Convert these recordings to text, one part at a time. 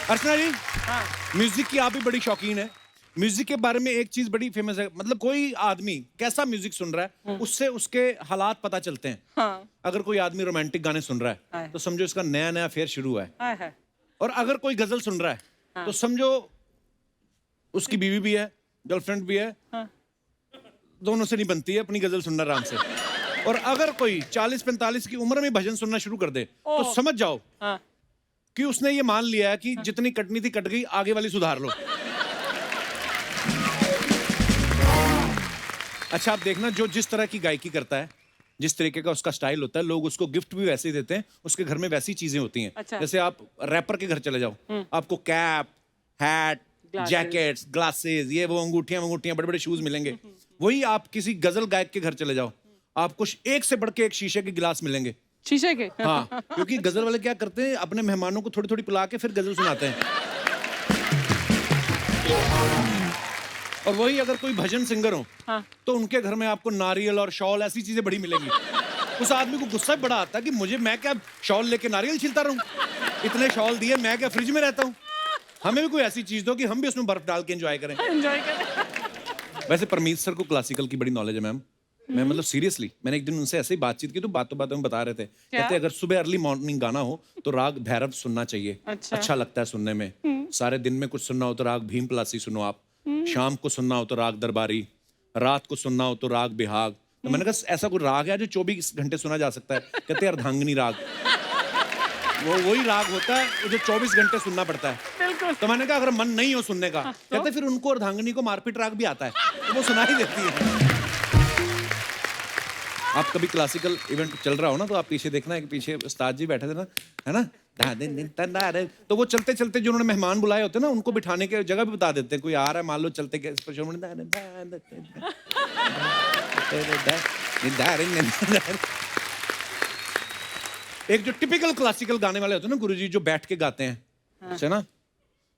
अर्चना जी, हाँ। म्यूजिक की आप भी बड़ी शौकीन है। म्यूजिक के बारे में एक चीज बड़ी फेमस है, मतलब कोई आदमी कैसा म्यूजिक सुन रहा है उससे उसके हालात पता चलते हैं। हाँ। अगर कोई आदमी रोमांटिक गाने सुन रहा है हाँ। तो समझो इसका नया नया फेयर शुरू हुआ है, हाय हाय। और अगर कोई गजल सुन रहा है हाँ। तो समझो उसकी बीवी भी है, गर्लफ्रेंड भी है, हाँ। दोनों से नहीं बनती है अपनी गजल सुनना आराम से। और अगर कोई 40-45 की उम्र में भजन सुनना शुरू कर दे तो ओह। समझ जाओ हाँ। कि उसने ये मान लिया है कि जितनी कटनी थी कट गई, आगे वाली सुधार लो। अच्छा, आप देखना, जो जिस तरह की गायकी करता है, जिस तरीके का उसका स्टाइल होता है, लोग उसको गिफ्ट भी वैसे ही देते हैं। उसके घर में वैसी चीजें होती हैं। अच्छा। जैसे आप रैपर के घर चले जाओ, आपको cap, hat, Glasses. Jackets, glasses, ये वो अंगूठियां, बड़े बड़े शूज मिलेंगे। वही आप किसी गजल गायक के घर चले जाओ, आपको एक से बढ़ के एक शीशे के गिलास मिलेंगे। शीशे के। हाँ, क्योंकि गजल वाले क्या करते हैं, अपने मेहमानों को थोड़ी थोड़ी पिला के फिर गजल सुनाते हैं। और वही अगर कोई भजन सिंगर हो हाँ। तो उनके घर में आपको नारियल और शॉल, ऐसी चीजें बड़ी मिलेंगी। उस आदमी को गुस्सा भी बड़ा आता है कि मैं क्या शॉल लेके नारियल छीलता रहूं, इतने शॉल दिए, मैं क्या फ्रिज में रहता हूं। हमें भी कोई ऐसी चीज दो कि हम भी उसमें बर्फ डाल के एंजॉय करें। एंजॉय कर। वैसे परमीत सर को क्लासिकल की बड़ी नॉलेज है मैम। मैं मतलब सीरियसली, मैंने एक दिन उनसे ऐसे ही बातचीत की तो बातों बातों में बता रहे थे, कहते अगर सुबह अर्ली मॉर्निंग गाना हो तो राग भैरव सुनना चाहिए। अच्छा लगता है सुनने में। सारे दिन में कुछ सुनना हो तो राग भीम पलासी सुनो आप, शाम को सुनना हो तो राग दरबारी, रात को सुनना हो तो राग बिहाग। तो मैंने कहा ऐसा कोई राग है जो 24 घंटे सुना जा सकता है? कहते अर्धांगिनी राग। वो वही राग होता है जो 24 घंटे सुनना पड़ता है। बिल्कुल। तो मैंने कहा अगर मन नहीं हो सुनने का, कहते फिर उनको अर्धांगिनी को मारपीट राग भी आता है, तो वो सुना ही देती है। आप कभी क्लासिकल इवेंट चल रहा हो ना, तो आप पीछे देखना है कि पीछे उस्ताद जी बैठे थे ना, है ना, तो वो चलते चलते जो उन्होंने मेहमान बुलाए होते हैं ना, उनको बिठाने के जगह भी बता देते हैं। कोई आ रहा है मान लो चलते के, एक जो टिपिकल क्लासिकल गाने वाले होते हैं ना गुरुजी, जो बैठ के गाते हैं, है ना,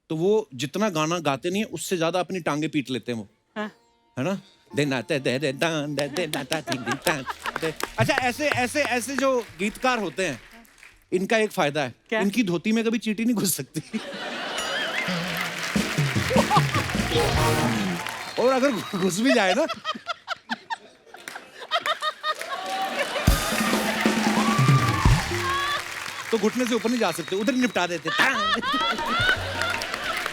तो वो जितना गाना गाते नहीं है उससे ज्यादा अपनी टांगे पीट लेते हैं वो, है ना। अच्छा, ऐसे ऐसे ऐसे जो गीतकार होते हैं, इनका एक फायदा है, क्या? इनकी धोती में कभी चींटी नहीं घुस सकती। और अगर घुस भी जाए ना, तो घुटने से ऊपर नहीं जा सकते, उधर निपटा देते।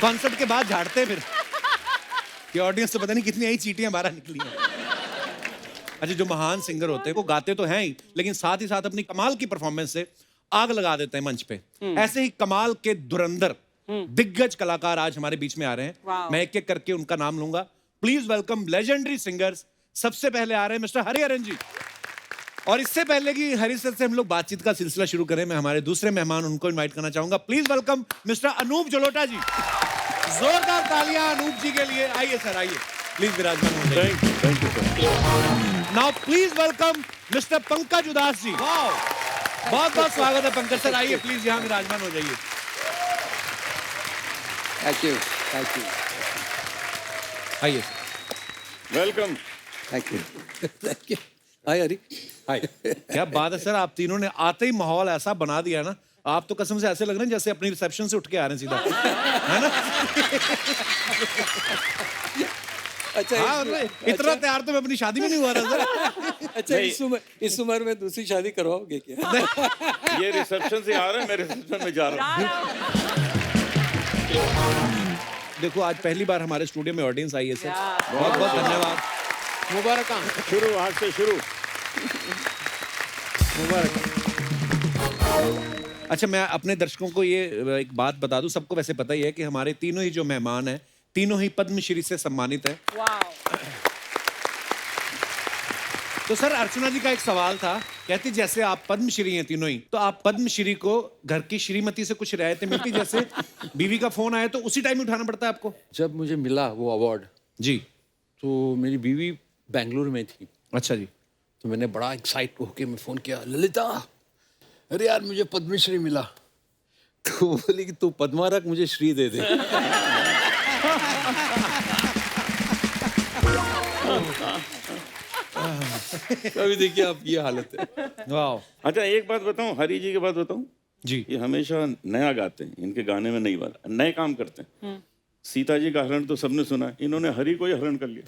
कॉन्सर्ट के बाद झाड़ते फिर कि ऑडियंस से पता नहीं कितनी आई चींटियां बाहर निकली हैं। अच्छा, जो महान सिंगर होते हैं वो गाते तो हैं ही, लेकिन साथ ही साथ अपनी कमाल की परफॉर्मेंस से आग लगा देते हैं मंच पे। ऐसे ही कमाल के धुरंधर दिग्गज कलाकार आज हमारे बीच में आ रहे हैं। मैं एक एक करके उनका नाम लूंगा। Please welcome legendary singers. सबसे पहले आ रहे हैं मिस्टर हरिहरन जी। और इससे पहले कि हरी सर से हम लोग बातचीत का सिलसिला शुरू करें, मैं हमारे दूसरे मेहमान उनको इनवाइट करना चाहूंगा। Please welcome mister Anoop Jalota ji. जोरदार तालियां अनूप जी के लिए। आइए सर, आइए प्लीज विराजमान हो जाइए। Thank you sir. Now please welcome mister Pankaj उदास जी। बहुत बहुत स्वागत है पंकज सर, आइए प्लीज यहाँ विराजमान हो जाइए। थैंक यू, थैंक यू, आइए। Welcome. Thank you, thank you. Hi Hari. Hi. क्या बात है सर, आप तीनों ने आते ही माहौल ऐसा बना दिया ना, आप तो कसम से ऐसे लग रहे हैं जैसे अपनी रिसेप्शन से उठ के आ रहे हैं सीधा, है ना। अच्छा, हाँ, इतना तैयार तो मैं अपनी शादी में नहीं हुआ था सर। अच्छा, इस उम्र में दूसरी शादी करवाओगे क्या? ये रिसेप्शन से आ रहा है, मैं रिसेप्शन में जा रहा हूँ। देखो, आज पहली बार हमारे स्टूडियो में ऑडियंस आई है सर, बहुत बहुत धन्यवाद। मुबारक। शुरू, आज से शुरू। मुबारक। अच्छा, मैं अपने दर्शकों को ये एक बात बता दूं, सबको वैसे पता ही है कि हमारे तीनों ही जो मेहमान हैं, तीनों ही पद्मश्री से सम्मानित हैं। तो सर, अर्चना जी का एक सवाल था, कहती जैसे आप पद्मश्री हैं तीनों ही, तो आप पद्मश्री को घर की श्रीमती से कुछ रियायतें मिलती, जैसे बीवी का फोन आया तो उसी टाइम उठाना पड़ता है आपको? जब मुझे मिला वो अवार्ड जी। तो मेरी बीवी बेंगलुरु में थी। अच्छा जी। तो मैंने बड़ा एक्साइट होके मैं फ़ोन किया, ललिता अरे यार मुझे पद्मश्री मिला। तो वो बोली कि तू पद्मा रख, मुझे श्री दे दे। अभी देखिए आप, ये हालत है। वाह। अच्छा, एक बात बताऊं, हरी जी की बात बताऊं, जी। ये हमेशा नया गाते हैं, इनके गाने में नई बात, नए काम करते हैं। सीता जी का हरण तो सबने सुना है, इन्होंने हरि को ही हरण कर लिया।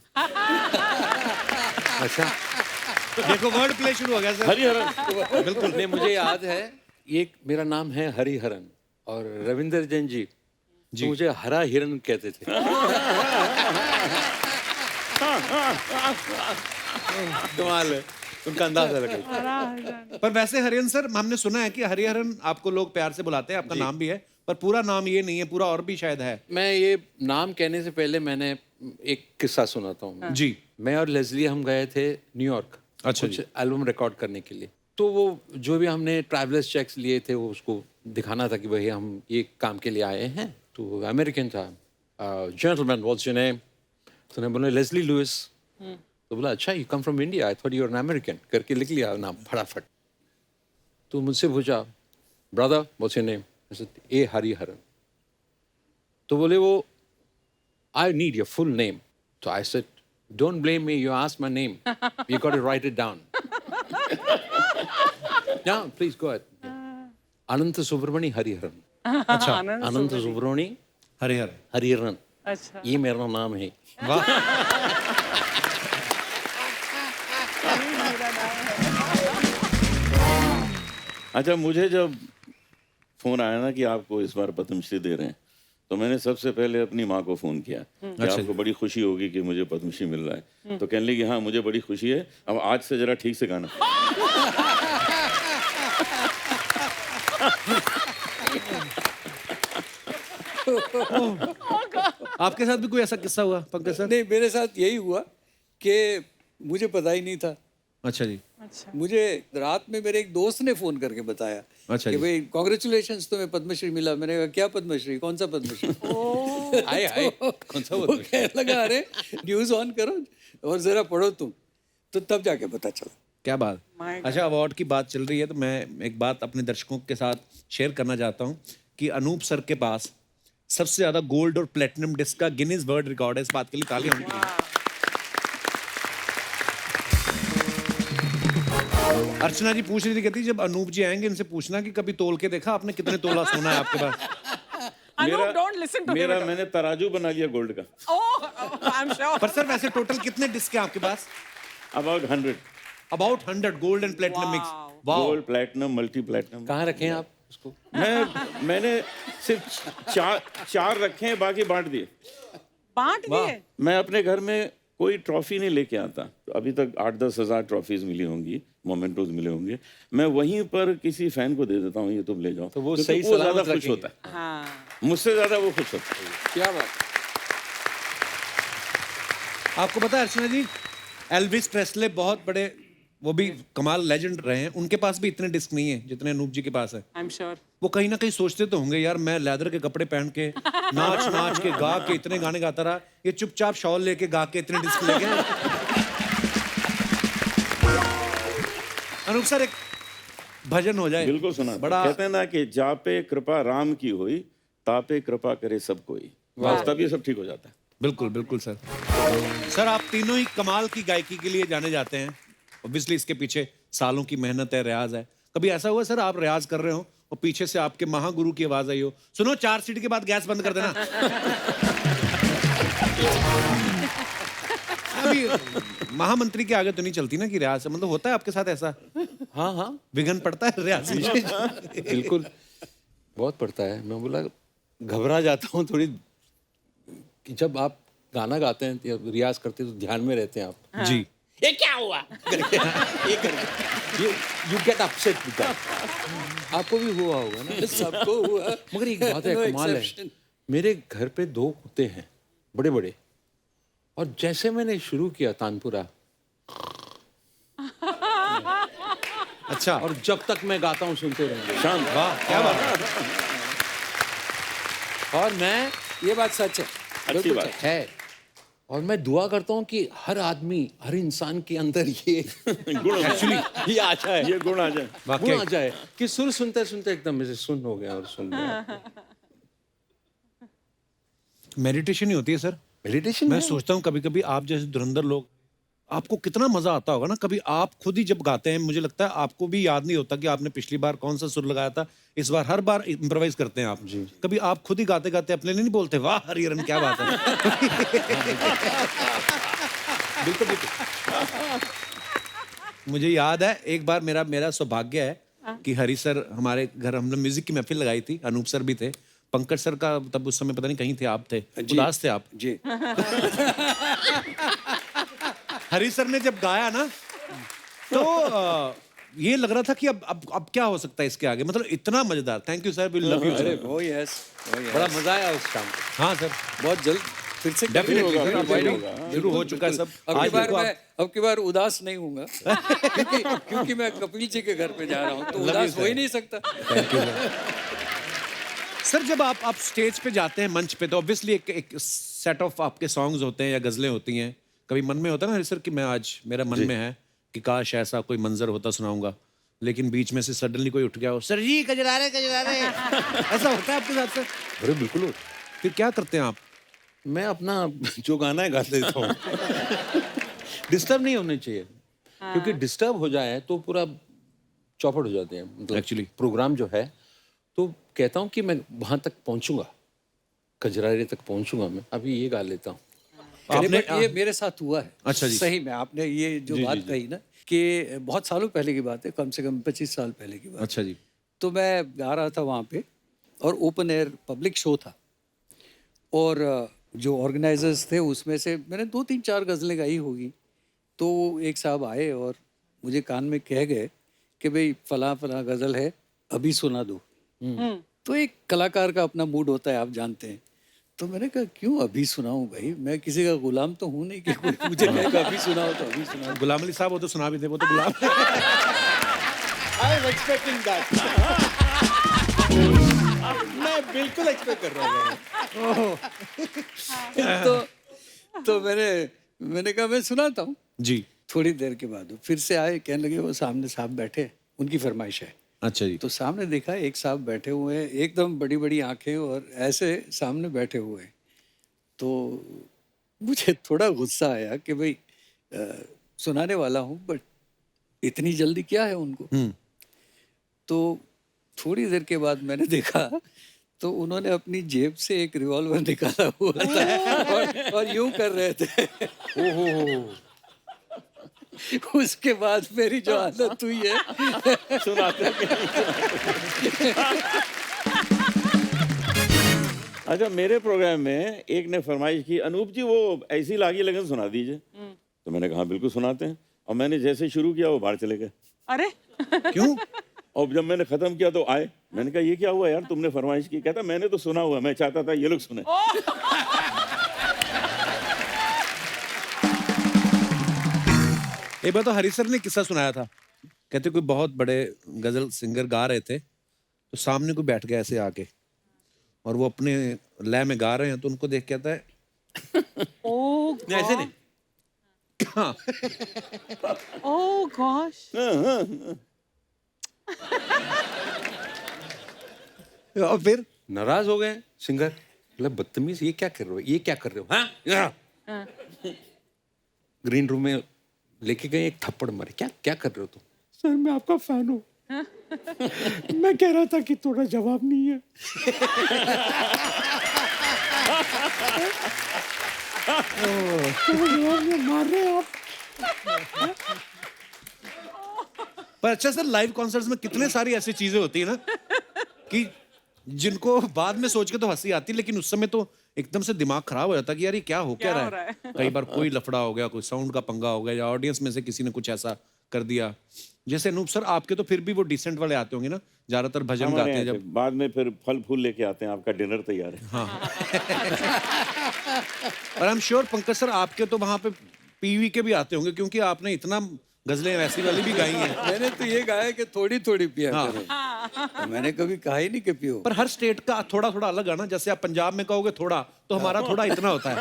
अच्छा, देखो वर्ड प्ले शुरू हो गया सर। हरि हरण। बिल्कुल नहीं, मुझे याद है एक मेरा नाम है हरिहरन और रविंदर जैन जी तो मुझे हरा हिरन कहते थे। कमाल है, उनका अंदाज अलग है। पर वैसे हरिहरन सर, हमने सुना है कि हरिहरन आपको लोग प्यार से बुलाते हैं, आपका नाम भी है, पर पूरा नाम ये नहीं है, पूरा और भी शायद है। मैं ये नाम कहने से पहले मैंने एक किस्सा सुनाता हूँ। जी। मैं और लेस्ली हम गए थे न्यूयॉर्क अच्छा कुछ एल्बम रिकॉर्ड करने के लिए। तो वो जो भी हमने ट्रैवलर्स चेक्स लिए थे वो उसको दिखाना था कि भाई हम ये काम के लिए आए हैं। तो अमेरिकन था, जेंटलमैन व्हाट्स योर नेम, तो ने बोला लेस्ली लुइस। तो बोला अच्छा you come from India, I thought you are an American, करके लिख लिया नाम फटाफट। तो मुझसे पूछा brother what's your name, A Hariharan. तो बोले वो I need your full name. तो I said don't blame me, you asked my name, you got to write it down. Yeah, please go ahead. अनंत सुब्रमणी हरिहरन। अच्छा, अनंत सुब्रमणी हरिहर। हरिहरन, अच्छा, ये मेरा नाम है। वाह। अच्छा, मुझे जब फोन आया ना कि आपको इस बार पद्मश्री दे रहे हैं, तो मैंने सबसे पहले अपनी माँ को फोन किया कि आपको बड़ी खुशी होगी कि मुझे पद्मश्री मिल रहा है। तो कहने लगी हाँ मुझे बड़ी खुशी है, अब आज से जरा ठीक से गाना। आपके साथ भी कोई ऐसा किस्सा हुआ पंकज सर? नहीं, मेरे साथ यही हुआ कि मुझे पता ही नहीं था। अच्छा जी। अच्छा, मुझे रात में मेरे एक दोस्त ने फोन करके बताया अच्छा कि जी। भाई कॉन्ग्रेचुलेशंस, तुम्हें पद्मश्री मिला। मैंने कहा क्या पद्मश्री, कौन सा पद्मश्री? आए आए कौन सा वो बोल कहने लगा अरे न्यूज ऑन करो और जरा पढ़ो तुम। तो तब जाके पता चला। क्या बात। अच्छा, अवार्ड की बात चल रही है तो मैं एक बात अपने दर्शकों के साथ शेयर करना चाहता हूँ कि अनूप सर के पास सबसे ज्यादा गोल्ड और प्लेटिनम डिस्क का गिनीज वर्ल्ड रिकॉर्ड है। इस बात के लिए तालियां उनके लिए। अर्चना जी पूछ रही थी, कहती जब अनूप जी आएंगे इनसे पूछना कि कभी तोल के देखा आपने कितने तोला सोना है आपके पास। Anup, don't listen to him मेरा at all. मैंने तराजू बना लिया गोल्ड का। Oh, I'm sure. पर सर वैसे टोटल कितने डिस्क हैं आपके पास? About 100 about 100 gold and platinum mix. वाह। Gold, platinum, multi platinum. कहाँ रखे हैं आप उसको? मैंने सिर्फ चार रखे हैं, बाकी बांट दिए। बांट दिए। मैं अपने घर में कोई ट्रॉफी नहीं लेके आता। तो अभी तक 8-10 हज़ार ट्रॉफीज मिली होंगी, मोमेंटोज मिले होंगे, मैं वहीं पर किसी फैन को दे देता हूँ, ये तुम ले जाओ। तो वो क्योंकि सही ज्यादा सलामत खुश रखेंगे। होता है, हाँ, मुझसे ज्यादा वो खुश होता है। क्या बात। आपको पता है अर्चना जी, एल्विस प्रेस्ले बहुत बड़े, वो भी कमाल लेजेंड रहे हैं, उनके पास भी इतने डिस्क नहीं है जितने अनूप जी के पास है। I'm sure. वो कहीं ना कहीं सोचते तो होंगे यार मैं लेदर के कपड़े पहन के नाच नाच के गा के इतने गाने गाता रहा, ये चुपचाप शॉल लेके गा के इतने डिस्क लेके। अनूप सर एक भजन हो जाए। बिल्कुल सुना। बड़ा कहते हैं ना कि जापे कृपा राम की होई, तापे कृपा करे सब कोई, बस तब ये सब ठीक हो जाता है। बिल्कुल बिल्कुल सर। सर आप तीनों ही कमाल की गायकी के लिए जाने जाते हैं। ऑब्वियसली इसके पीछे सालों की मेहनत है, रियाज है। कभी ऐसा हुआ सर आप रियाज कर रहे हो और पीछे से आपके महागुरु की आवाज आई हो, सुनो 4 सीट के बाद गैस बंद कर देना? अभी महामंत्री के आगे तो नहीं चलती ना कि रियाज से, मतलब होता है आपके साथ ऐसा? हाँ हाँ विघन पड़ता है रियाज में? बिल्कुल, बहुत पड़ता है। मैं बोला घबरा जाता हूँ थोड़ी कि जब आप गाना गाते हैं या रियाज करते हैं तो ध्यान में रहते हैं आप। जी। ये क्या हुआ करके ये करके you get upset with that. आपको भी हुआ होगा ना? सबको हुआ। मगर एक बात है, No कमाल है, exception. मेरे घर पे 2 कुत्ते हैं बड़े बड़े, और जैसे मैंने शुरू किया तानपुरा, अच्छा। और जब तक मैं गाता हूँ सुनते रहेंगे। शांत। वाह क्या बात है। और मैं ये बात सच है। अच्छी बात है, और मैं दुआ करता हूँ कि हर आदमी, हर इंसान के अंदर ये गुण एक्चुअली ये आशा है, ये गुण आ जाए। गुण आ जाए कि सुर सुनते सुनते एकदम ऐसे सुन हो गया और सुन गया। मेडिटेशन ही होती है सर। मेडिटेशन मैं सोचता हूँ कभी कभी आप जैसे धुरंधर लोग आपको कितना मजा आता होगा ना, कभी आप खुद ही जब गाते हैं, मुझे लगता है आपको भी याद नहीं होता कि आपने पिछली बार कौन सा सुर लगाया था, इस बार हर बार इम्प्रोवाइज करते हैं आप जी। कभी आप खुद ही गाते गाते अपने लिए नहीं बोलते वाह हरिहरन क्या बात है? बिल्कुल बिल्कुल। मुझे याद है एक बार मेरा सौभाग्य है कि हरी सर हमारे घर, हमने म्यूजिक की महफिल लगाई थी, अनूप सर भी थे, पंकज सर का तब उस समय पता नहीं कहीं थे, आप थे, उदास थे आप जी। हरी सर ने जब गाया ना तो ये लग रहा था कि अब क्या हो सकता है इसके आगे, मतलब इतना मजेदार। Thank you sir, we love you अरे सर। वो यस, बड़ा मजा आया उस शाम को। हाँ सर, बहुत जल्द फिर से डेफिनेटली शुरू हो चुका है सब। अब की बार उदास नहीं हूँगा क्योंकि मैं कपिल जी के घर पे जा रहा हूँ, तो उदास हो ही नहीं सकता। Thank you sir. जब आप स्टेज पे जाते हैं, मंच पे, तो ऑब्वियसली एक सेट ऑफ आपके सॉन्ग्स होते हैं या गजलें होती हैं, कभी मन में होता है ना हरी सर कि मैं आज मेरा मन में है कि काश ऐसा कोई मंजर होता सुनाऊंगा, लेकिन बीच में से सडनली कोई उठ गया हो, सर जी कजरा रहे ऐसा होता है आपके साथ सर? अरे बिल्कुल। फिर क्या करते हैं आप? मैं अपना जो गाना है गा लेता हूँ। डिस्टर्ब नहीं होने चाहिए, क्योंकि डिस्टर्ब हो जाए तो पूरा चौपट हो जाते हैं, मतलब एक्चुअली प्रोग्राम जो है। तो कहता हूँ कि मैं वहां तक पहुंचूंगा, कजरारे तक पहुंचूंगा, मैं अभी ये गा लेता हूँ। आपने ये मेरे साथ हुआ है। अच्छा जी। सही में आपने ये जो बात कही ना कि बहुत सालों पहले की बात है, कम से कम 25 साल पहले की बात। अच्छा जी। तो मैं गा रहा था वहाँ पे और ओपन एयर पब्लिक शो था, और जो ऑर्गेनाइजर्स थे उसमें से मैंने 2-3-4 गज़लें गाई होगी। तो एक साहब आए और मुझे कान में कह गए कि भाई फलां फलां गज़ल है, अभी सुना दो। तो एक कलाकार का अपना मूड होता है, आप जानते हैं। तो मैंने कहा क्यों अभी सुनाऊं भाई, मैं किसी का गुलाम तो हूं नहीं कि कोई मुझे कहेगा अभी सुनाओ तो अभी सुनाओ। गुलाम अली साहब वो तो सुना भी थे, वो तो गुलाम। I am expecting that. मैं बिल्कुल एक्सपेक्ट कर रहा था। तो मैंने कहा मैं सुनाता हूँ जी। थोड़ी देर के बाद फिर से आए, कहने लगे वो सामने साहब बैठे, उनकी फरमाइश है। अच्छा जी। तो सामने देखा एक साहब बैठे हुए हैं, एकदम बड़ी बड़ी आंखें और ऐसे सामने बैठे हुए हैं। तो मुझे थोड़ा गुस्सा आया कि भाई सुनाने वाला हूँ, बट इतनी जल्दी क्या है उनको। तो थोड़ी देर के बाद मैंने देखा तो उन्होंने अपनी जेब से एक रिवॉल्वर निकाला हुआ था और यूं कर रहे थे। उसके बाद मेरी जो हालत हुई है सुनाते अच्छा, मेरे प्रोग्राम में एक ने फरमाइश की, अनूप जी वो ऐसी लागी लगन सुना दीजिए। तो मैंने कहा बिल्कुल सुनाते हैं, और मैंने जैसे शुरू किया वो बाहर चले गए। अरे क्यों? और जब मैंने खत्म किया तो आए, मैंने कहा ये क्या हुआ यार, तुमने फरमाइश की? कहता मैंने तो सुना हुआ, मैं चाहता था ये लोग सुने। एक बार तो हरी सर ने किस्सा सुनाया था, कहते कोई बहुत बड़े गजल सिंगर गा रहे थे, तो सामने कोई बैठ गया ऐसे आके, और वो अपने लय में गा रहे हैं, तो उनको देख के आता है ओह ऐसे नहीं। हाँ। ओह गॉश। और फिर नाराज हो गए सिंगर, मतलब बदतमीज, ये क्या कर रहे हो, ये क्या कर रहे हो? हाँ, ग्रीन रूम में लेके गए, एक थप्पड़ मारे, क्या क्या कर रहे हो तुम? सर मैं आपका फैन हूँ। मैं कह रहा था कि थोड़ा जवाब नहीं है। मार रहे हैं आप। पर अच्छा सर, लाइव कॉन्सर्ट्स में कितने सारी ऐसी चीजें होती है ना कि जिनको बाद में सोच के तो हंसी आती, लेकिन उस समय तो एकदम से दिमाग खराब हो जाता कि यार ये क्या हो रहा है। कई बार कोई लफड़ा हो गया, कोई साउंड का पंगा हो गया, या ऑडियंस में से किसी ने कुछ ऐसा कर दिया। जैसे अनूप सर आपके तो फिर भी वो डिसेंट वाले आते होंगे ना, ज्यादातर भजन गाते हैं जब। बाद में फिर फल फूल लेके आते हैं, आपका डिनर तैयार है। हाँ। और I am sure Pankaj sir आपके तो वहां पे पीवी के भी आते होंगे, क्योंकि आपने इतना गजलें वैसी वाली भी गाई हैं। मैंने तो ये गाया कि थोड़ी थोड़ी पिया करो। तो मैंने कभी कहा ही नहीं कि पियो। पर हर स्टेट का थोड़ा थोड़ा अलग है ना, जैसे आप पंजाब में कहोगे थोड़ा, तो हमारा थोड़ा इतना होता है।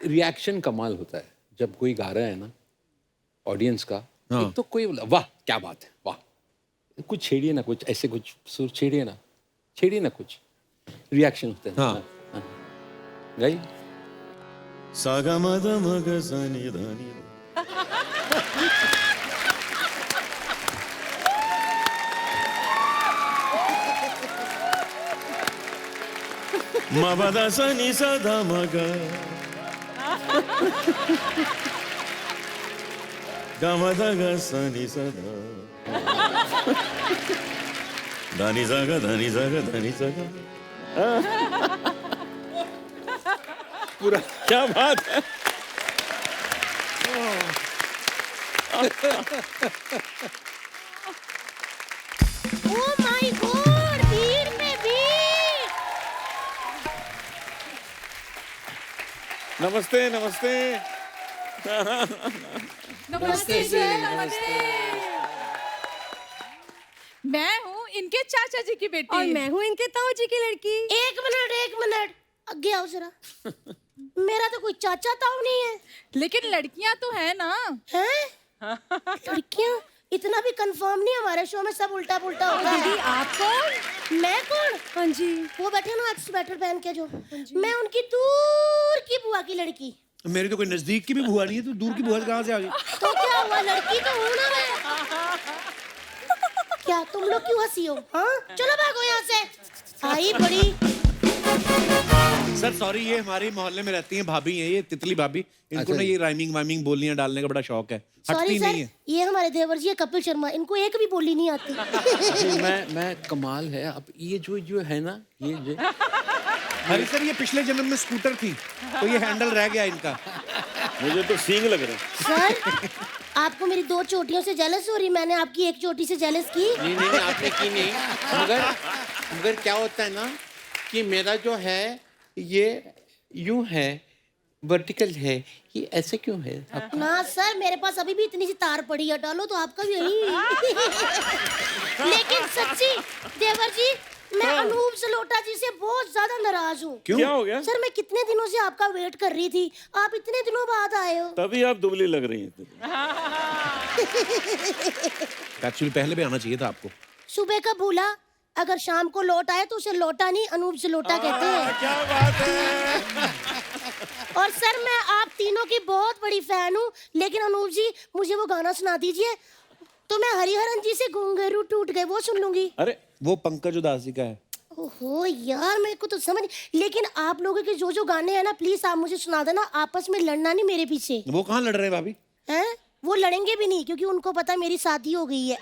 रिएक्शन कमाल होता है जब कोई गा रहा है ना, ऑडियंस का। हाँ। एक तो कोई बोला वाह क्या बात है, वाह, कुछ छेड़िए ना, कुछ ऐसे कुछ सुर छेड़िए ना, छेड़ी ना कुछ रिएक्शन होते हैं। हाँ। गाइए। सागा मदा मगा सानी धानी मबदा सनी सदा मगा गमदा गा सनी सदा धानी जागा धानी जागा धानी जागा। पूरा क्या बात है। ओह माय गॉड, भीड़ में भीड़। नमस्ते नमस्ते। नमस्ते सर, नमस्ते। मैं हूँ इनके चाचा जी की बेटी। और मैं हूँ इनके ताऊ जी की लड़की। एक मिनट आगे आओ जरा। मेरा तो कोई चाचा ताऊ नहीं है। लेकिन लड़कियाँ तो है ना। हैं? लड़कियाँ? इतना भी कंफर्म नहीं, हमारे शो में सब उल्टा पुल्टा होता है। दीदी आप कौन? मैं कौन? हाँ जी, वो बैठे ना आज स्वेटर पहन के जो। मैं उनकी दूर की बुआ की लड़की। मेरी तो कोई नजदीक की भी बुआ नहीं है, तो दूर की बुआ कहाँ से आ गई? तो क्या हुआ, लड़की तो हूँ ना मैं। क्या तुम लोग क्यों हंसी हो? हाँ चलो भागो यहाँ से। आई बड़ी। सर सॉरी, ये हमारे मोहल्ले में रहती हैं भाभी हैं, ये तितली भाभी। इनको अच्छा ना जी। ये राइमिंग वाइमिंग बोलियां डालने का बड़ा शौक है, सॉरी हटती सर, नहीं है। ये हमारे देवर जी है कपिल शर्मा, इनको एक भी बोली नहीं आती। जी, मैं कमाल है। अब ये जो है ना ये अरे सर, ये पिछले जन्म में स्कूटर थी, तो ये हैंडल रह गया इनका। मुझे तो सींग लग रहे हैं। सर आपको मेरी 2 चोटियों से जेलस हो रही, मैंने आपकी 1 चोटी से जेलस की। नहीं आपने की नहीं। मगर क्या होता है ना कि मेरा जो है ये यूं है, वर्टिकल है, ये ऐसे क्यों है? आप ना सर, मेरे पास अभी भी इतनी सी तार पड़ी है, डालो तो आपका भी यही। लेकिन सच्ची देवर जी, मैं अनूप जलोटा जी से बहुत ज्यादा नाराज हूँ। क्यों? क्या हो गया? सर मैं कितने दिनों से आपका वेट कर रही थी, आप इतने दिनों बाद आए हो। तभी आप दुबली लग रही हैं। एक्चुअली पहले भी आना चाहिए था आपको। सुबह का भूला अगर शाम को लौट आए तो उसे लौटा नहीं, अनूप जलोटा कहते हैं। क्या बात है। और सर मैं आप तीनों की बहुत बड़ी फैन हूँ, लेकिन अनूप जी मुझे वो गाना सुना दीजिए, तो मैं हरिहरन जी से घुंघरू टूट गए वो सुन लूंगी। अरे वो पंकज उदासी का है। ओहो यार, मेरे को तो समझ, लेकिन आप लोगों के जो जो गाने हैं ना, प्लीज आप मुझे सुना देना, आपस में लड़ना नहीं मेरे पीछे। वो कहाँ लड़ रहे हैं भाभी? हैं? वो लड़ेंगे भी नहीं क्योंकि उनको पता है मेरी शादी हो गई है।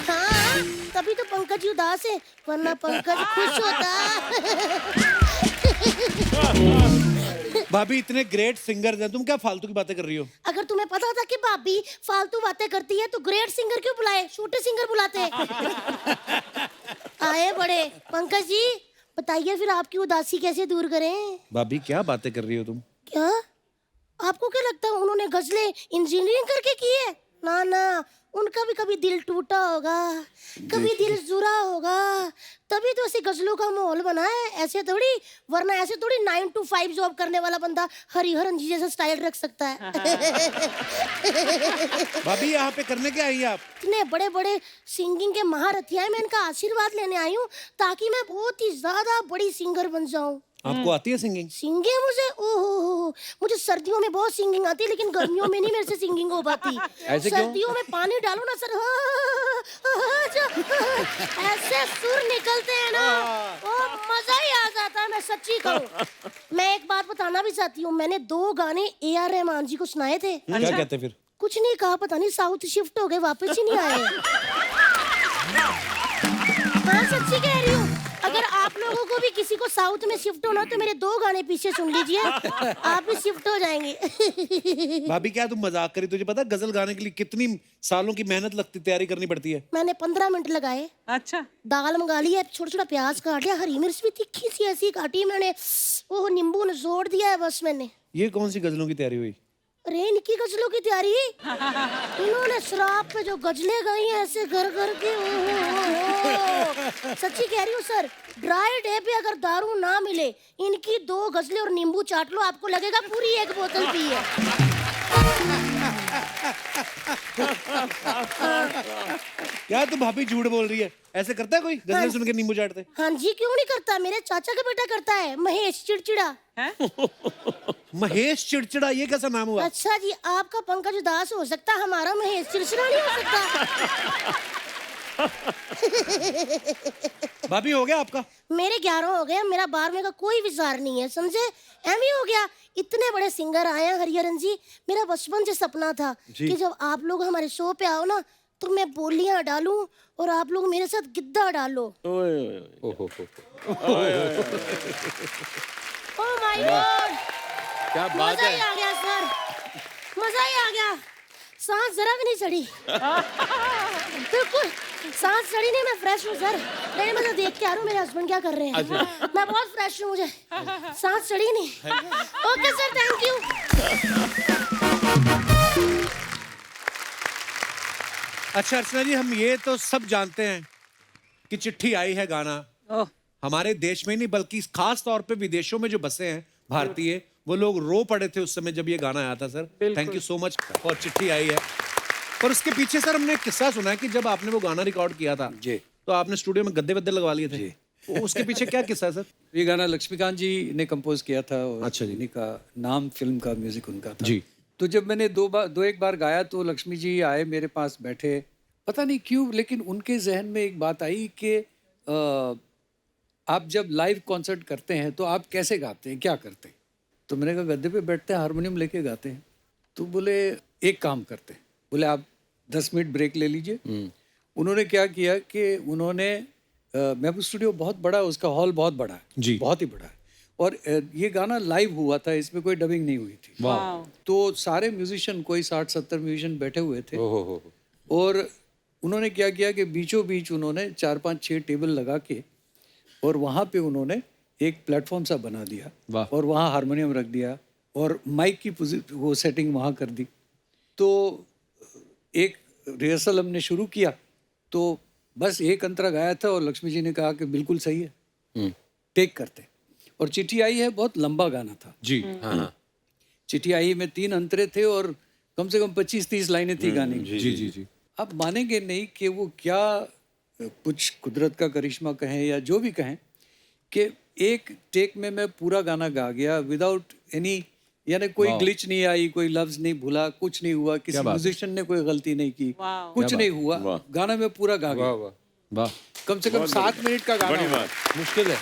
हाँ, तभी तो पंकज उदास है, वरना पंकज खुश होता। भाभी इतने ग्रेट सिंगर हैं, तुम क्या फालतू की बातें कर रही हो? अगर तुम्हें पता था कि भाभी फालतू बातें करती है तो ग्रेट सिंगर क्यों बुलाए, छोटे सिंगर बुलाते। आए बड़े। पंकज जी बताइए फिर आपकी उदासी कैसे दूर करें? भाभी क्या बातें कर रही हो तुम? क्या आपको क्या लगता है उन्होंने गजलें इंजीनियरिंग करके की है? ना ना, उनका भी कभी दिल टूटा होगा, कभी दिल जुरा होगा, तभी तो ऐसी गजलों का माहौल बना है। ऐसे थोड़ी, वरना ऐसे थोड़ी 9 to 5 जॉब करने वाला बंदा हरिहरन जी जैसा स्टाइल रख सकता है। भाभी यहाँ पे करने क्या आई हैं आप? इतने बड़े बड़े सिंगिंग के महारथी हैं, मैं इनका आशीर्वाद लेने आई हूँ ताकि मैं बहुत ही ज्यादा बड़ी सिंगर बन जाऊँ। आपको आती है सिंगिंग? सिंगिंग मुझे, ओहो, मुझे सर्दियों में बहुत सिंगिंग आती है, लेकिन गर्मियों में नहीं मेरे से सिंगिंग हो पाती। ऐसे क्यों? सर्दियों में पानी डालो ना सर, ऐसे सुर निकलते हैं ना, ओ मजा ही आ जाता है, मैं सच्ची कहूँ। मैं एक बात बताना भी चाहती हूँ, मैंने 2 गाने AR रहमान जी को सुनाए थे। क्या कहते फिर? कुछ नहीं कहा, पता नहीं साउथ शिफ्ट हो गए, वापस ही नहीं आए। हाँ सच्ची कह रही हूँ, अगर आप लोगों को भी किसी को साउथ में शिफ्ट होना तो मेरे 2 गाने पीछे सुन लीजिए, आप भी शिफ्ट हो जाएंगे। भाभी क्या तुम मजाक करी? तुझे पता है गजल गाने के लिए कितनी सालों की मेहनत लगती, तैयारी करनी पड़ती है? मैंने 15 मिनट लगाए, अच्छा। दाल मंगा ली है, छोटा छोटा प्याज काट लिया, हरी मिर्च भी तीखी सी ऐसी काटी मैंने, वो नींबू निचोड़ दिया है बस मैंने। ये कौन सी गजलों की तैयारी हुई? अरे इनकी गजलों की तैयारी, इन्होंने शराब पे जो गजलें गाई हैं ऐसे घर घर के, सच्ची कह रही हूँ सर, ड्राई डे पे अगर दारू ना मिले, इनकी 2 गजलें और नींबू चाट लो, आपको लगेगा पूरी 1 बोतल पी है। क्या तू भाभी झूठ बोल रही है? ऐसे करता है कोई गजलें सुन के नींबू चाटते? हाँ जी, क्यों नहीं करता, मेरे चाचा का बेटा करता है, महेश चिड़चिड़ा। महेश चिड़चिड़ा, ये कैसा नाम हुआ? अच्छा जी, आपका पंकज उदास हो सकता, हमारा महेश चिड़चिड़ा नहीं हो सकता। भाभी हो गया आपका? मेरे 11 हो गए, मेरा 12वें का कोई विचार नहीं है, समझे? एम हो गया। इतने बड़े सिंगर आए हैं हरिहरन जी, मेरा बचपन से सपना था कि जब आप लोग हमारे शो पे आओ ना तो मैं बोलियां डालूं और आप लोग मेरे साथ गिद्दा डालो। ओहो ओह माय गॉड, क्या बात मजा है। ही आ गया सर, मजा ही आ गया। सांस जरा भी नहीं चढ़ी, बिल्कुल सांस चढ़ी नहीं, मैं फ्रेश हूँ सर। नहीं, मैं तो देख के आ रहा हूँ मेरे हस्बैंड क्या कर रहे हैं। मैं बहुत फ्रेश हूँ, मुझे सांस चढ़ी नहीं। Okay sir, thank you. अच्छा अर्चना जी, हम ये तो सब जानते हैं कि चिट्ठी आई है गाना हमारे देश में नहीं बल्कि खास तौर पे विदेशों में जो बसे हैं भारतीय, वो लोग रो पड़े थे उस समय जब ये गाना आया था sir. Thank you so much और चिट्ठी आई है। और उसके पीछे सर हमने एक किस्सा सुना है कि जब आपने वो गाना रिकॉर्ड किया था जी, तो आपने स्टूडियो में गद्दे वद्दे लगवा लिए थे। तो उसके पीछे क्या किस्सा है सर? ये गाना लक्ष्मीकांत जी ने कंपोज किया था और अच्छा जी। इन्हीं का नाम फिल्म का म्यूजिक उनका था जी। तो जब मैंने दो एक बार गाया तो लक्ष्मी जी आए मेरे पास बैठे, पता नहीं क्यों लेकिन उनके जहन में एक बात आई कि आप जब लाइव कॉन्सर्ट करते हैं तो आप कैसे गाते हैं, क्या करते हैं? तो मैंने कहा गद्दे पे बैठते हैं, हारमोनियम लेके गाते हैं। तो बोले एक काम करते हैं, बोले आप 10 मिनट ब्रेक ले लीजिए। उन्होंने क्या किया कि उन्होंने महबूब स्टूडियो बहुत बड़ा है, उसका हॉल बहुत बड़ा है जी। बहुत ही बड़ा है और ये गाना लाइव हुआ था, इसमें कोई डबिंग नहीं हुई थी। तो सारे म्यूजिशियन कोई 60-70 म्यूजिशियन बैठे हुए थे और उन्होंने क्या किया कि बीचों बीच उन्होंने 4-5-6 टेबल लगा के और वहाँ पे उन्होंने एक प्लेटफॉर्म सा बना दिया और वहाँ हारमोनियम रख दिया और माइक की वो सेटिंग वहाँ कर दी। तो एक रिहर्सल हमने शुरू किया तो बस एक अंतरा गाया था और लक्ष्मी जी ने कहा कि बिल्कुल सही है, टेक करते। और चिट्ठी आई है बहुत लंबा गाना था जी। हाँ। चिट्ठी आई में 3 अंतरे थे और कम से कम 25-30 लाइनें थी गाने की। जी जी जी। आप मानेंगे नहीं कि वो क्या कुछ कुदरत का करिश्मा कहें या जो भी कहें कि एक टेक में मैं पूरा गाना गा गया विदाउट एनी, यानी कोई ग्लिच नहीं आई, कोई लफ्ज नहीं भूला, कुछ नहीं हुआ, किसी म्यूजिशियन ने कोई गलती नहीं की, कुछ नहीं हुआ, गाना मैं पूरा गा गया। वाह, कम से कम 7 मिनट का गाना हुआ। मुश्किल है।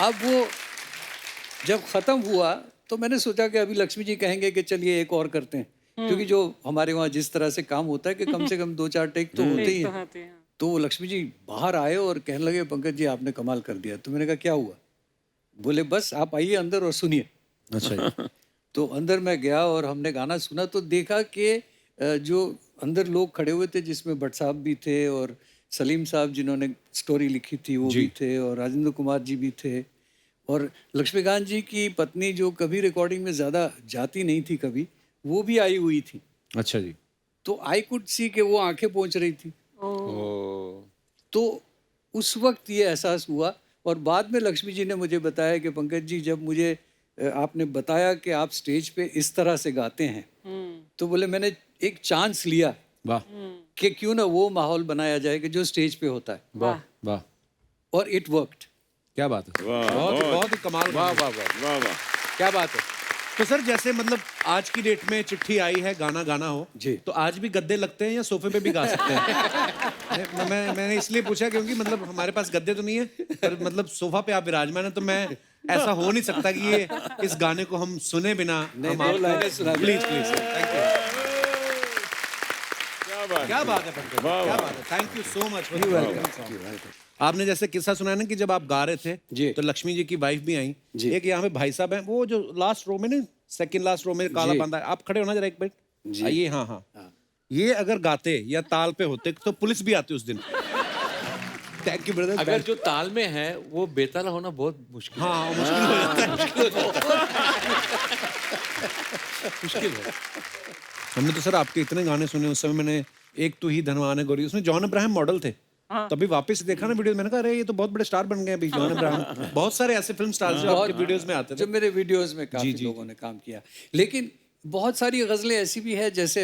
अब वो जब खत्म हुआ तो मैंने सोचा कि अभी लक्ष्मी जी कहेंगे कि चलिए एक और करते हैं, क्योंकि जो हमारे वहाँ जिस तरह से काम होता है कि कम से कम 2-4 टेक तो होते ही हैं। तो वो लक्ष्मी जी बाहर आए और कहने लगे पंकज जी आपने कमाल कर दिया। तो मैंने कहा क्या हुआ? बोले बस आप आइए अंदर और सुनिए। अच्छा। तो अंदर मैं गया और हमने गाना सुना तो देखा कि जो अंदर लोग खड़े हुए थे जिसमें भट्ट साहब भी थे और सलीम साहब जिन्होंने स्टोरी लिखी थी वो भी थे और राजेंद्र कुमार जी भी थे और लक्ष्मीकांत जी की पत्नी जो कभी रिकॉर्डिंग में ज़्यादा जाती नहीं थी कभी, वो भी आई हुई थी। अच्छा जी। तो आई कुड सी कि वो आंखें पहुंच रही थी। तो उस वक्त ये एहसास हुआ और बाद में लक्ष्मी जी ने मुझे बताया कि पंकज जी जब मुझे आपने बताया कि आप स्टेज पे इस तरह से गाते हैं तो बोले मैंने एक चांस लिया वाह कि क्यों ना वो माहौल बनाया जाए कि जो स्टेज पे होता है। वाह वाह, और इट वर्कड। क्या बात है, वाह, बहुत ही कमाल। वाह वाह वाह, वाह वाह। क्या बात है। तो सर जैसे मतलब आज की डेट में चिट्ठी आई है गाना गाना हो जी। तो आज भी गद्दे लगते हैं या सोफे पे भी गा सकते हैं? मैंने इसलिए पूछा क्योंकि मतलब हमारे पास गद्दे तो नहीं है पर मतलब सोफा पे आप विराजमान है तो मैं ऐसा हो नहीं सकता कि ये इस गाने को हम सुने बिना प्लीज प्लीज थैंक यू। क्या बात है पंकज, क्या बात है, थैंक यू सो मच। आपने जैसे किस्सा सुना ना कि जब आप गा रहे थे जी। तो लक्ष्मी जी की वाइफ भी आई, एक यहाँ पे भाई साहब हैं वो जो लास्ट रो में ना सेकंड लास्ट रो में काला बांधा है, आप खड़े होना जरा एक मिनट आइए। हाँ हाँ, ये अगर गाते या ताल पे होते तो पुलिस भी आती उस दिन। Thank you brother. अगर जो ताल में है वो बेताल होना बहुत मुश्किल। हाँ मुश्किल हो जाता है। मुश्किल है। हमने तो सर आपके इतने गाने सुने उस समय, मैंने एक तू ही धनवान है गोरी, उसमें जॉन अब्राहम मॉडल थे। तभी वापस देखा ना वीडियो, मैंने कहा अरे ये तो बहुत बड़े स्टार बन गए अभी जॉन अब्राहम। बहुत सारे ऐसे फिल्म स्टार्स जो आपके वीडियोस में आते थे। जो मेरे वीडियोस में काफी लोगों ने काम किया, लेकिन बहुत सारी गजलें ऐसी भी है जैसे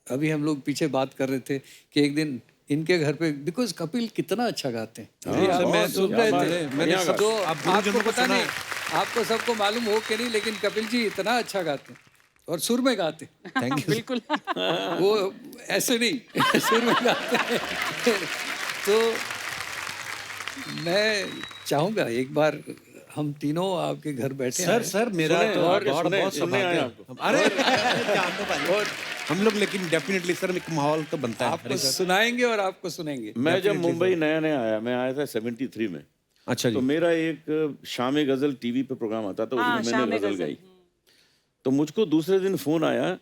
अभी हम लोग पीछे बात कर रहे थे कि एक दिन इनके घर पे, बिकॉज कपिल कितना अच्छा गाते हैं। हाँ, आप बहुत सुन क्या रहे बात थे, है, मैंने बढ़िया तो आप आपको गुरुजनों को पता सुना नहीं, आपको सबको मालूम हो कि नहीं, लेकिन कपिल जी इतना अच्छा गाते हैं और सुर में गाते हैं। Thank you. बिल्कुल वो ऐसे नहीं सुर में गाते हैं। तो मैं चाहूंगा एक बार हम तीनों आपके घर बैठे सर आएं। सर मेरा सुने, तो और बहुत सुने, बहुत सुनने आए सौभाग्य। आपको। अरे जान दो भाई। और हम लोग लेकिन डेफिनेटली सर एक माहौल तो बनता है। आपको सुनाएंगे और आपको सुनेंगे। मैं जब मुंबई नया नया आया, मैं आया था 73 में। अच्छा जी। तो मेरा एक शाम गजल टीवी पे प्रोग्राम आता था, उसमें मैंने गजल गाई। तो मुझको दूसरे दिन फोन आया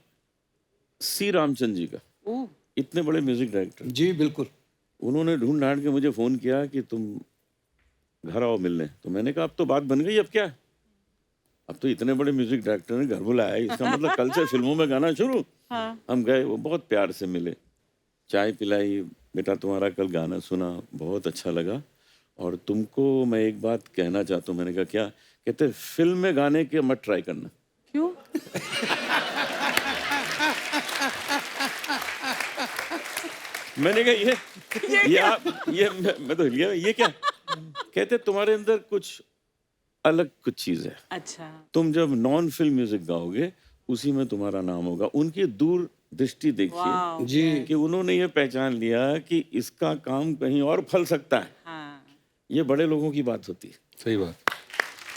सी रामचंद्र जी का, इतने बड़े म्यूजिक डायरेक्टर। जी बिल्कुल। उन्होंने ढूंढ ढांड के मुझे फोन किया कि तुम घर आओ मिलने। तो मैंने कहा अब तो बात बन गई, अब क्या, अब तो इतने बड़े म्यूजिक डायरेक्टर ने घर बुलाया है, इसका मतलब कल से फिल्मों में गाना शुरू। हम गए, वो बहुत प्यार से मिले, चाय पिलाई, बेटा तुम्हारा कल गाना सुना, बहुत अच्छा लगा, और तुमको मैं एक बात कहना चाहता हूँ। मैंने कहा क्या? कहते फिल्म में गाने के मत ट्राई करना। क्यों? मैंने कहा ये मैं तो हिल गया, ये क्या? कहते तुम्हारे अंदर कुछ अलग कुछ चीज है, अच्छा, तुम जब नॉन फिल्म म्यूजिक गाओगे उसी में तुम्हारा नाम होगा। उनकी दूर दृष्टि देखिए वाह, जी कि उन्होंने ये पहचान लिया कि इसका काम कहीं और फल सकता है। हाँ, ये बड़े लोगों की बात होती है। सही बात।